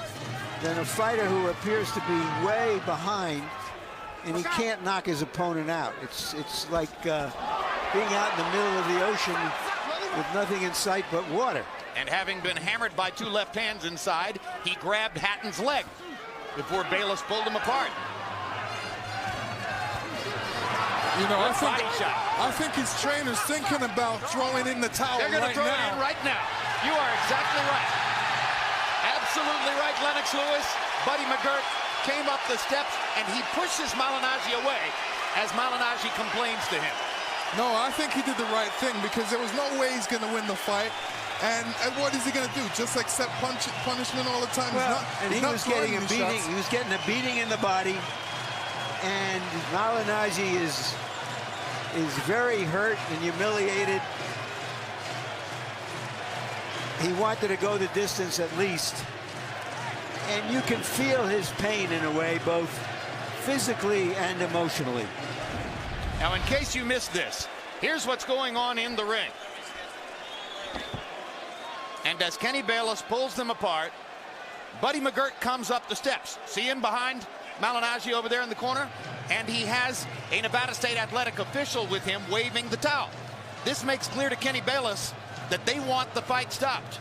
than a fighter who appears to be way behind and he can't knock his opponent out? It's like being out in the middle of the ocean with nothing in sight but water. And having been hammered by two left hands inside, he grabbed Hatton's leg before Bayless pulled him apart. You know, I think his trainer's thinking about throwing in the towel right now. They're going to throw it in right now. You are exactly right. Absolutely right, Lennox Lewis. Buddy McGirt came up the steps, and he pushes Malignaggi away as Malignaggi complains to him. No, I think he did the right thing because there was no way he's going to win the fight. And what is he going to do? Just accept punishment all the time? Well, he was getting a beating. Shots. He was getting a beating in the body. And Malignaggi is very hurt and humiliated. He wanted to go the distance at least. And you can feel his pain in a way, both physically and emotionally. Now, in case you missed this, here's what's going on in the ring. And as Kenny Bayless pulls them apart, Buddy McGirt comes up the steps. See him behind Malignaggi over there in the corner? And he has a Nevada State Athletic official with him waving the towel. This makes clear to Kenny Bayless that they want the fight stopped.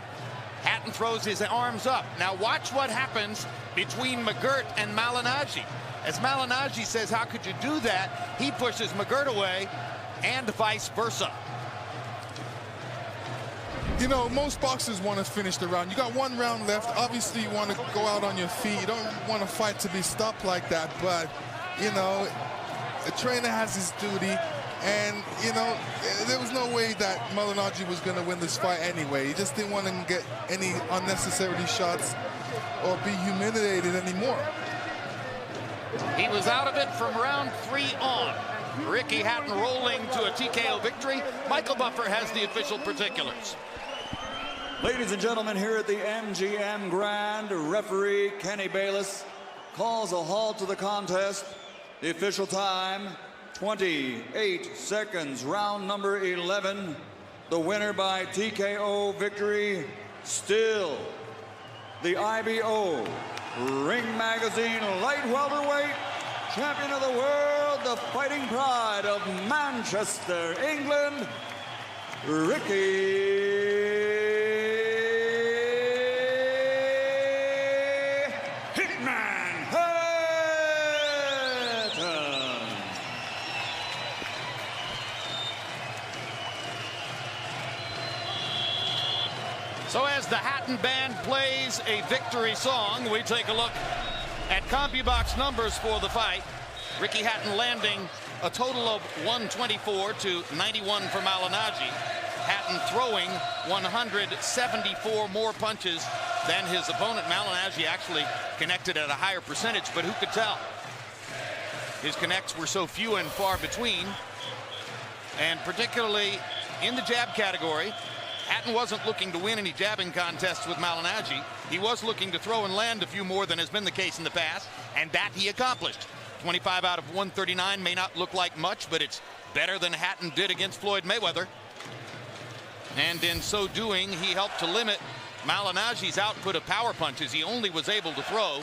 Hatton throws his arms up. Now watch what happens between McGirt and Malignaggi. As Malignaggi says, how could you do that? He pushes McGirt away, and vice versa. You know, most boxers want to finish the round. You got one round left. Obviously, you want to go out on your feet. You don't want to fight to be stopped like that. But, you know, a trainer has his duty. And, you know, there was no way that Malignaggi was going to win this fight anyway. He just didn't want to get any unnecessary shots or be humiliated anymore. He was out of it from round 3 on. Ricky Hatton rolling to a TKO victory. Michael Buffer has the official particulars. Ladies and gentlemen, here at the MGM Grand, referee Kenny Bayless calls a halt to the contest. The official time, 28 seconds, round number 11. The winner by TKO victory, still the IBO Ring Magazine Light Welterweight Champion of the World, the Fighting Pride of Manchester, England, Ricky So as the Hatton Band plays a victory song, we take a look at CompuBox numbers for the fight. Ricky Hatton landing a total of 124 to 91 for Malignaggi. Hatton throwing 174 more punches than his opponent. Malignaggi actually connected at a higher percentage, but who could tell? His connects were so few and far between, and particularly in the jab category, Hatton wasn't looking to win any jabbing contests with Malignaggi. He was looking to throw and land a few more than has been the case in the past, and that he accomplished. 25 out of 139 may not look like much, but it's better than Hatton did against Floyd Mayweather. And in so doing, he helped to limit Malignaggi's output of power punches. He only was able to throw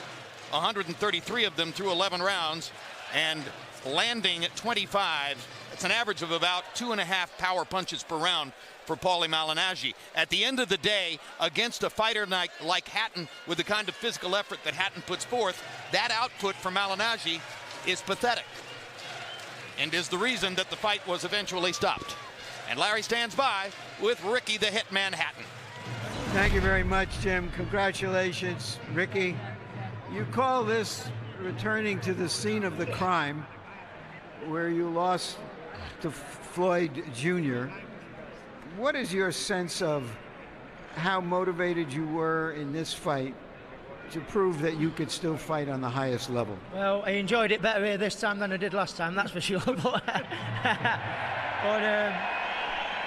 133 of them through 11 rounds, and landing at 25. It's an average of about 2.5 power punches per round for Paulie Malignaggi. At the end of the day, against a fighter like Hatton, with the kind of physical effort that Hatton puts forth, that output for Malignaggi is pathetic, and is the reason that the fight was eventually stopped. And Larry stands by with Ricky the Hitman Hatton. Thank you very much, Jim. Congratulations, Ricky. You call this returning to the scene of the crime where you lost to Floyd Jr. What is your sense of how motivated you were in this fight to prove that you could still fight on the highest level? Well, I enjoyed it better here this time than I did last time, that's for sure. But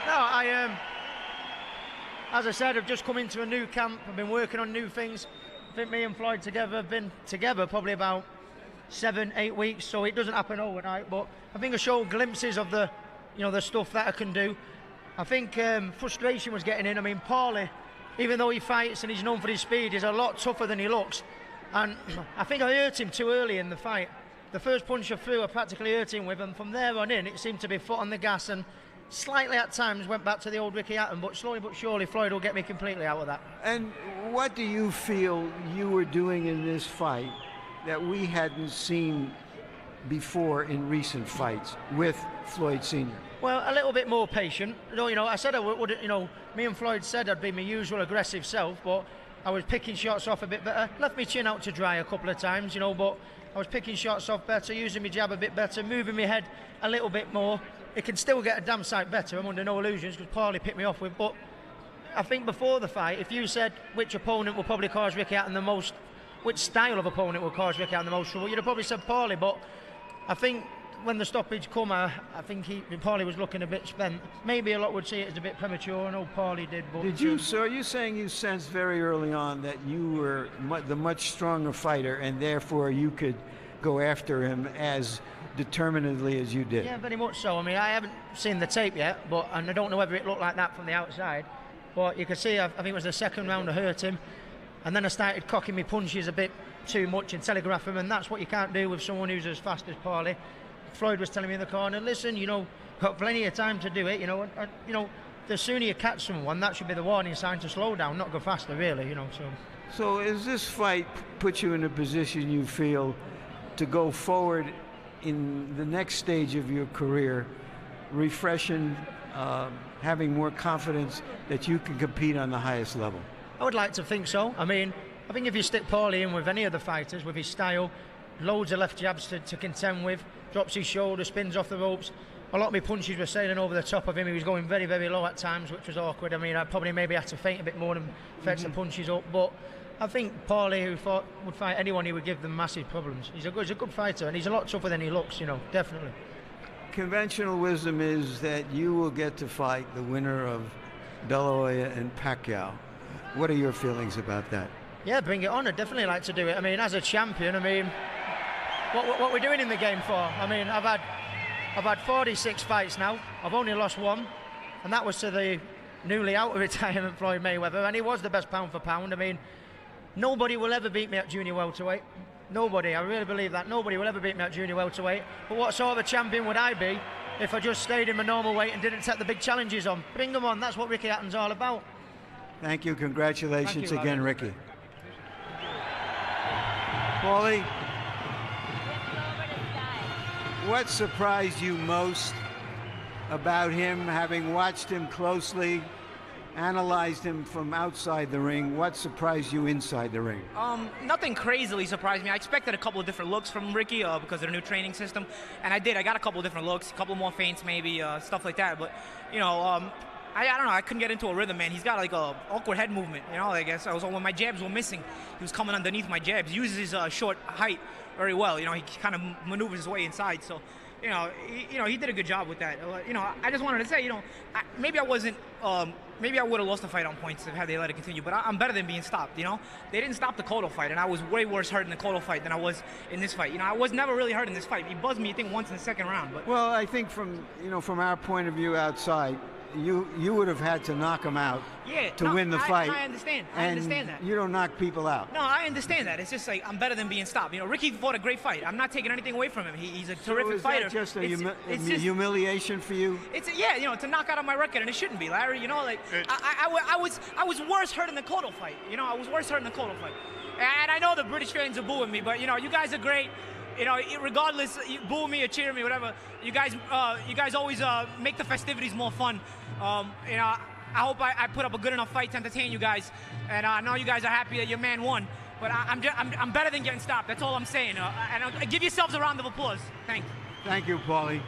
no, as I said, I've just come into a new camp. I've been working on new things. I think me and Floyd together have been together probably about 7-8 weeks, so it doesn't happen overnight. But I think I showed glimpses of the, the stuff that I can do. I think frustration was getting in. I mean, Paulie, even though he fights and he's known for his speed, he's a lot tougher than he looks. And I think I hurt him too early in the fight. The first punch I threw, I practically hurt him with, and from there on in, it seemed to be foot on the gas and slightly at times went back to the old Ricky Hatton, but slowly but surely Floyd will get me completely out of that. And what do you feel you were doing in this fight that we hadn't seen before in recent fights with Floyd Sr.? Well, a little bit more patient. I said I would, me and Floyd said I'd be my usual aggressive self, but I was picking shots off a bit better. Left my chin out to dry a couple of times, but I was picking shots off better, using my jab a bit better, moving my head a little bit more. It can still get a damn sight better, I'm under no illusions, because Paulie picked me off with. But I think before the fight, if you said which opponent will probably cause Ricky Hatton the most, which style of opponent will cause Ricky Hatton the most trouble, you'd have probably said Paulie. But I think when the stoppage come, I think Paulie was looking a bit spent. Maybe a lot would see it as a bit premature. I know Paulie did. But So are you saying you sensed very early on that you were the much stronger fighter, and therefore you could go after him as determinedly as you did? Yeah, very much so. I mean, I haven't seen the tape yet, and I don't know whether it looked like that from the outside. But you can see, I think it was the second round I hurt him, and then I started cocking my punches a bit too much and telegraph him, and that's what you can't do with someone who's as fast as Paulie. Floyd was telling me in the corner, listen, got plenty of time to do it, the sooner you catch someone, that should be the warning sign to slow down, not go faster, really, So is this fight put you in a position you feel to go forward in the next stage of your career, refreshing, having more confidence that you can compete on the highest level? I would like to think so. I mean, I think if you stick Paulie in with any of the fighters, with his style, loads of left jabs to contend with, drops his shoulder, spins off the ropes. A lot of my punches were sailing over the top of him. He was going very, very low at times, which was awkward. I mean, I probably maybe had to feint a bit more and fetch the punches up. But I think Paulie, who would fight anyone, he would give them massive problems. He's a good fighter, and he's a lot tougher than he looks, definitely. Conventional wisdom is that you will get to fight the winner of De La Hoya and Pacquiao. What are your feelings about that? Yeah, bring it on. I'd definitely like to do it. I mean, as a champion, what we're doing in the game for? I mean, I've had 46 fights now. I've only lost one, and that was to the newly out of retirement Floyd Mayweather, and he was the best pound for pound. I mean, nobody will ever beat me at junior welterweight. Nobody. I really believe that. Nobody will ever beat me at junior welterweight. But what sort of a champion would I be if I just stayed in my normal weight and didn't take the big challenges on? Bring them on. That's what Ricky Hatton's all about. Thank you. Congratulations Thank you, again, Ricky. Paulie, what surprised you most about him, having watched him closely, analyzed him from outside the ring? What surprised you inside the ring? Nothing crazily surprised me. I expected a couple of different looks from Ricky because of the new training system, and I did. I got a couple of different looks, a couple more feints maybe, stuff like that. But, I don't know. I couldn't get into a rhythm, man. He's got like a awkward head movement. I guess when my jabs were missing, he was coming underneath my jabs. He uses his short height very well. He kind of maneuvers his way inside. So, he did a good job with that. I just wanted to say, maybe I wasn't. Maybe I would have lost the fight on points had they let it continue. But I'm better than being stopped. They didn't stop the Cotto fight, and I was way worse hurt in the Cotto fight than I was in this fight. I was never really hurt in this fight. He buzzed me, I think, once in the second round. But well, I think from our point of view outside, you would have had to knock him out to win the fight. I understand. I understand that. You don't knock people out. No, I understand that. It's just like I'm better than being stopped. Ricky fought a great fight. I'm not taking anything away from him. He's a terrific fighter. That just a humiliation for you? It's to knock out on my record, and it shouldn't be, Larry. I was worse hurt in the Cotto fight. I was worse hurt in the Cotto fight. And I know the British fans are booing me, but you guys are great. Regardless, you boo me or cheer me, whatever. You guys always make the festivities more fun. I hope I put up a good enough fight to entertain you guys, and I know you guys are happy that your man won. But I'm better than getting stopped. That's all I'm saying. And give yourselves a round of applause. Thank you. Thank you, Paulie.